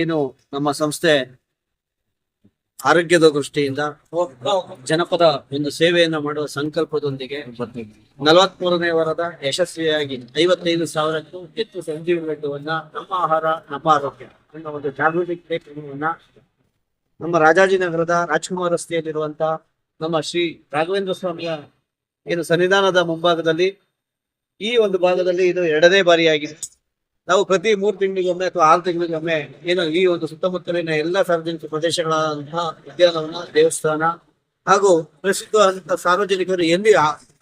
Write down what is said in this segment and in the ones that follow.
ಏನು ನಮ್ಮ ಸಂಸ್ಥೆ ಆರೋಗ್ಯದ ದೃಷ್ಟಿಯಿಂದ ಜನಪದ ಒಂದು ಸೇವೆಯನ್ನ ಮಾಡುವ ಸಂಕಲ್ಪದೊಂದಿಗೆ 43ನೇ ವಾರದ ಯಶಸ್ವಿಯಾಗಿ 55,000ಕ್ಕೂ ಹೆಚ್ಚು ಸಂಜೀವಿನಿ ಲಡ್ಡುವನ್ನ ನಮ್ಮ ಆಹಾರ ನಮ್ಮ ಆರೋಗ್ಯ ಅನ್ನೋ ಒಂದು ಜಾಗೃತಿ ಕಾರ್ಯಕ್ರಮವನ್ನ ನಮ್ಮ ರಾಜಾಜಿನಗರದ ರಾಜ್ಕುಮಾರ್ ರಸ್ತೆಯಲ್ಲಿರುವಂತ ನಮ್ಮ ಶ್ರೀ ರಾಘವೇಂದ್ರ ಸ್ವಾಮಿಯ ಏನು ಸನ್ನಿಧಾನದ ಮುಂಭಾಗದಲ್ಲಿ ಈ ಒಂದು ಭಾಗದಲ್ಲಿ ಇದು 2ನೇ ಬಾರಿಯಾಗಿದೆ. ನಾವು ಪ್ರತಿ 3 ತಿಂಗಳಿಗೊಮ್ಮೆ ಅಥವಾ 6 ತಿಂಗಳಿಗೊಮ್ಮೆ ಏನು ಈ ಒಂದು ಸುತ್ತಮುತ್ತಲಿನ ಎಲ್ಲ ಸಾರ್ವಜನಿಕ ಪ್ರದೇಶಗಳಂತಹ ಉದ್ಯಾನವನ, ದೇವಸ್ಥಾನ ಹಾಗೂ ಪ್ರಸಿದ್ಧ ಸಾರ್ವಜನಿಕರು ಎಲ್ಲಿ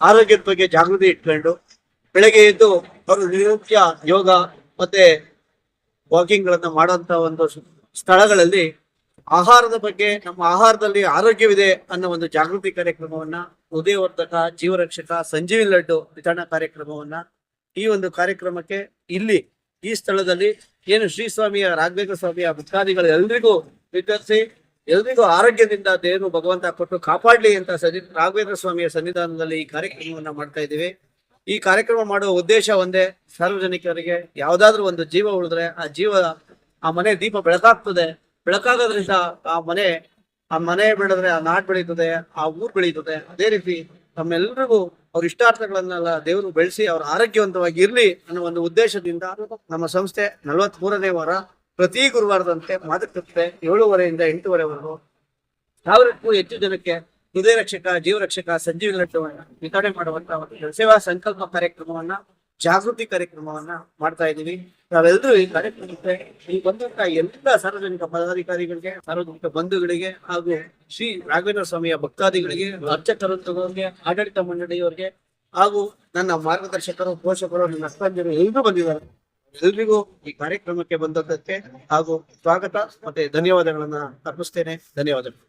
ಆರೋಗ್ಯದ ಬಗ್ಗೆ ಜಾಗೃತಿ ಇಟ್ಕೊಂಡು ಬೆಳಗ್ಗೆ ಎದ್ದು ಅವರು ನಿತ್ಯ ಯೋಗ ಮತ್ತೆ ವಾಕಿಂಗ್ ಗಳನ್ನ ಮಾಡುವಂತ ಒಂದು ಸ್ಥಳಗಳಲ್ಲಿ ಆಹಾರದ ಬಗ್ಗೆ, ನಮ್ಮ ಆಹಾರದಲ್ಲಿ ಆರೋಗ್ಯವಿದೆ ಅನ್ನೋ ಒಂದು ಜಾಗೃತಿ ಕಾರ್ಯಕ್ರಮವನ್ನ, ಹೃದಯವರ್ಧಕ, ಜೀವರಕ್ಷಕ, ಸಂಜೀವಿನಿ ಲಡ್ಡು ವಿತರಣಾ ಕಾರ್ಯಕ್ರಮವನ್ನ ಈ ಒಂದು ಕಾರ್ಯಕ್ರಮಕ್ಕೆ ಇಲ್ಲಿ ಈ ಸ್ಥಳದಲ್ಲಿ ಏನು ಶ್ರೀ ಸ್ವಾಮಿಯ ರಾಘವೇಂದ್ರ ಸ್ವಾಮಿಯ ಭಕ್ತಾದಿಗಳು ಎಲ್ರಿಗೂ ವಿತರಿಸಿ ಎಲ್ರಿಗೂ ಆರೋಗ್ಯದಿಂದ ದೇವರು ಭಗವಂತ ಕೊಟ್ಟು ಕಾಪಾಡ್ಲಿ ಅಂತ ರಾಘವೇಂದ್ರ ಸ್ವಾಮಿಯ ಸನ್ನಿಧಾನದಲ್ಲಿ ಈ ಕಾರ್ಯಕ್ರಮವನ್ನ ಮಾಡ್ತಾ ಇದ್ದೀವಿ. ಈ ಕಾರ್ಯಕ್ರಮ ಮಾಡುವ ಉದ್ದೇಶ ಒಂದೇ, ಸಾರ್ವಜನಿಕರಿಗೆ ಯಾವ್ದಾದ್ರು ಒಂದು ಜೀವ ಉಳಿದ್ರೆ ಆ ಮನೆ ದೀಪ ಬೆಳಕಾಗ್ತದೆ, ಬೆಳಕಾಗೋದ್ರಿಂದ ಆ ಮನೆ ಬೆಳೆದ್ರೆ ಆ ನಾಡ್ ಬೆಳೀತದೆ, ಆ ಊರ್ ಬೆಳೀತದೆ. ಅದೇ ರೀತಿ ನಮ್ಮೆಲ್ಲರಿಗೂ ಅವ್ರ ಇಷ್ಟಾರ್ಥಗಳನ್ನೆಲ್ಲ ದೇವರು ಬೆಳೆಸಿ ಅವ್ರ ಆರೋಗ್ಯವಂತವಾಗಿ ಇರ್ಲಿ ಅನ್ನೋ ಒಂದು ಉದ್ದೇಶದಿಂದ ನಮ್ಮ ಸಂಸ್ಥೆ 43ನೇ ವಾರ ಪ್ರತಿ ಗುರುವಾರದಂತೆ ಮಾತುಕತೆ 7:30 ಇಂದ 8:30ವರೆಗೂ 1000ಕ್ಕೂ ಹೆಚ್ಚು ಜನಕ್ಕೆ ಹೃದಯ ರಕ್ಷಕ, ಜೀವರಕ್ಷಕ, ಸಂಜೀವಿನಿ ಲಡ್ಡುವನ್ನ ವಿತರಣೆ ಮಾಡುವಂತ ಒಂದು ಸೇವಾ ಸಂಕಲ್ಪ ಕಾರ್ಯಕ್ರಮವನ್ನ, ಜಾಗೃತಿ ಕಾರ್ಯಕ್ರಮವನ್ನ ಮಾಡ್ತಾ ಇದ್ದೀವಿ. ನಾವೆಲ್ಲರೂ ಈ ಕಾರ್ಯಕ್ರಮಕ್ಕೆ ಈ ಬಂದಂತ ಎಲ್ಲ ಸಾರ್ವಜನಿಕ ಪದಾಧಿಕಾರಿಗಳಿಗೆ, ಸಾರ್ವಜನಿಕ ಬಂಧುಗಳಿಗೆ ಹಾಗೂ ಶ್ರೀ ರಾಘವೇಂದ್ರ ಸ್ವಾಮಿಯ ಭಕ್ತಾದಿಗಳಿಗೆ, ಅರ್ಚಕರಿಗೆ, ಆಡಳಿತ ಮಂಡಳಿಯವರಿಗೆ ಹಾಗೂ ನನ್ನ ಮಾರ್ಗದರ್ಶಕರು, ಪೋಷಕರು, ನನ್ನ ಅಕ್ಕಂದಿರು ಎಲ್ಲರೂ ಬಂದಿದ್ದಾರೆ. ಎಲ್ರಿಗೂ ಈ ಕಾರ್ಯಕ್ರಮಕ್ಕೆ ಬಂದದ್ದಕ್ಕೆ ಹಾಗೂ ಸ್ವಾಗತ ಮತ್ತೆ ಧನ್ಯವಾದಗಳನ್ನ ಅರ್ಪಿಸ್ತೇನೆ. ಧನ್ಯವಾದಗಳು.